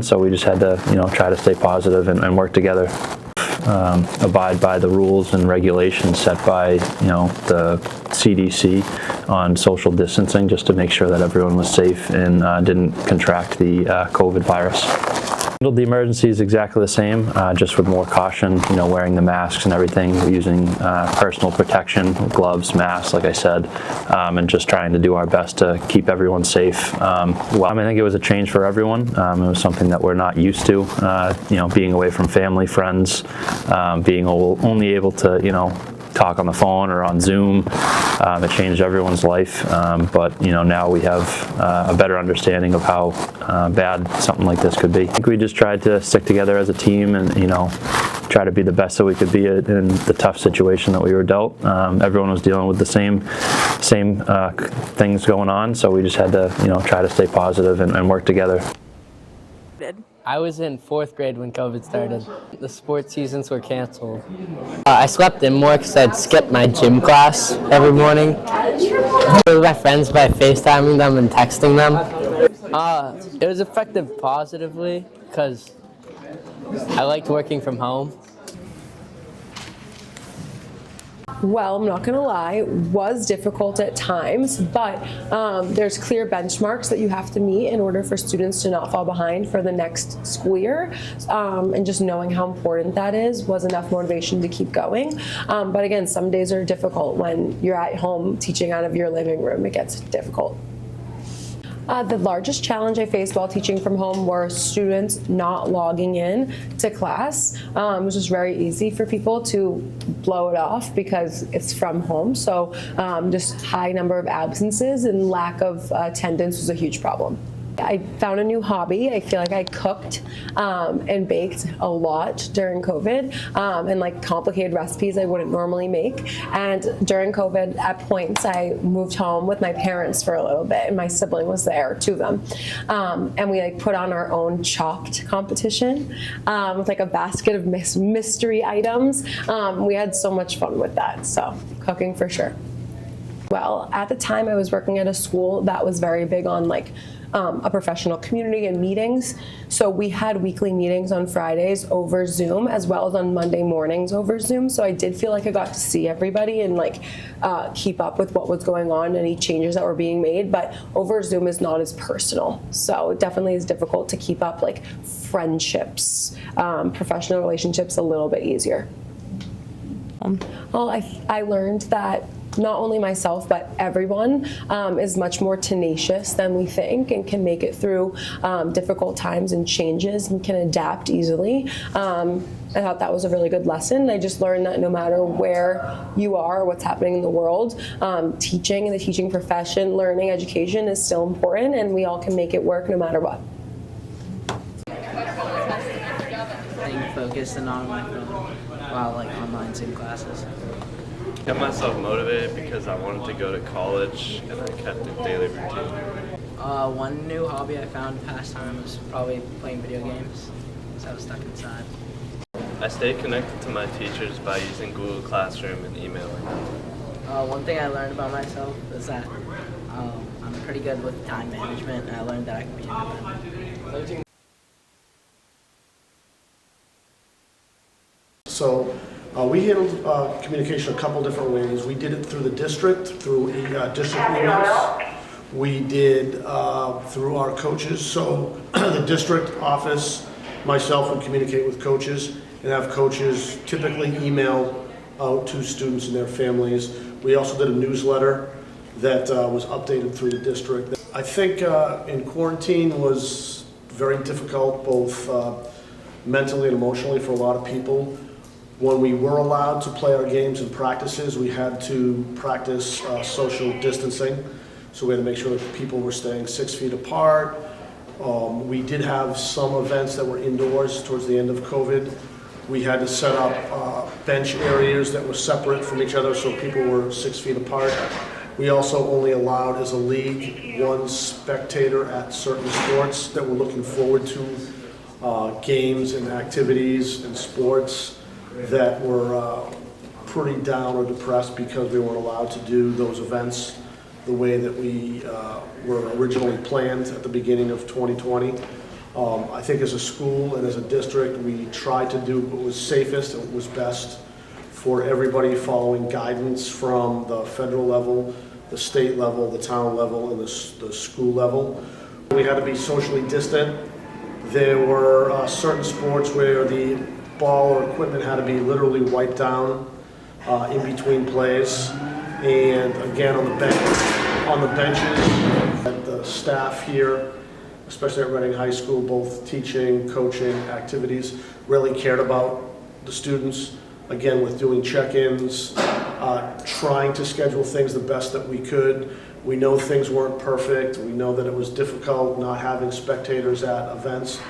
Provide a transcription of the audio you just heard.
So we just had to, try to stay positive and work together. Abide by the rules and regulations set by, the CDC on social distancing, just to make sure that everyone was safe and didn't contract the COVID virus. The emergency is exactly the same, just with more caution, wearing the masks and everything, using personal protection, gloves, masks, like I said, and just trying to do our best to keep everyone safe. Well, I think it was a change for everyone. It was something that we're not used to, being away from family, friends, being only able to, talk on the phone or on Zoom. It changed everyone's life, but now we have a better understanding of how bad something like this could be. I think we just tried to stick together as a team and try to be the best that we could be in the tough situation that we were dealt. Everyone was dealing with the same things going on, so we just had to try to stay positive and work together. I was in 4th grade when COVID started. The sports seasons were canceled. I slept in more because I'd skip my gym class every morning. With my friends by FaceTiming them and texting them. It was effective positively because I liked working from home. Well, I'm not going to lie, was difficult at times, but there's clear benchmarks that you have to meet in order for students to not fall behind for the next school year. And just knowing how important that is was enough motivation to keep going. But again, some days are difficult when you're at home teaching out of your living room. It gets difficult. The largest challenge I faced while teaching from home were students not logging in to class. It was just very easy for people to blow it off because it's from home. So just high number of absences and lack of attendance was a huge problem. I found a new hobby. I feel like I cooked and baked a lot during COVID and like complicated recipes I wouldn't normally make. And during COVID, at points, I moved home with my parents for a little bit, and my sibling was there, 2 of them. And we like put on our own Chopped competition with like a basket of mystery items. We had so much fun with that. So cooking for sure. Well, at the time I was working at a school that was very big on like a professional community and meetings. So we had weekly meetings on Fridays over Zoom as well as on Monday mornings over Zoom. So I did feel like I got to see everybody and like keep up with what was going on, any changes that were being made, but over Zoom is not as personal. So it definitely is difficult to keep up like friendships, professional relationships a little bit easier. Well, I learned that not only myself, but everyone is much more tenacious than we think and can make it through difficult times and changes and can adapt easily. I thought that was a really good lesson. I just learned that no matter where you are or what's happening in the world, teaching and the teaching profession, learning, education is still important, and we all can make it work no matter what. Staying focused and on my phone while like online Zoom classes. Kept myself motivated because I wanted to go to college and I kept a daily routine. One new hobby I found pastime was probably playing video games, because I was stuck inside. I stayed connected to my teachers by using Google Classroom and emailing them. One thing I learned about myself is that I'm pretty good with time management, and I learned that I can be independent. So we handled communication a couple different ways. We did it through the district, through district emails. We did through our coaches. So the district office, myself would communicate with coaches and have coaches typically email out to students and their families. We also did a newsletter that was updated through the district. I think in quarantine was very difficult, both mentally and emotionally for a lot of people. When we were allowed to play our games and practices, we had to practice social distancing. So we had to make sure that people were staying 6 feet apart. We did have some events that were indoors towards the end of COVID. We had to set up bench areas that were separate from each other so people were 6 feet apart. We also only allowed, as a league, one spectator at certain sports that we're looking forward to, games and activities and sports that were pretty down or depressed because we weren't allowed to do those events the way that we were originally planned at the beginning of 2020. I think as a school and as a district, we tried to do what was safest and what was best for everybody, following guidance from the federal level, the state level, the town level, and the school level. We had to be socially distant. There were certain sports where the ball or equipment had to be literally wiped down in between plays. And again, on the benches, the staff here, especially at Reading High School, both teaching, coaching, activities, really cared about the students. Again, with doing check-ins, trying to schedule things the best that we could. We know things weren't perfect. We know that it was difficult not having spectators at events.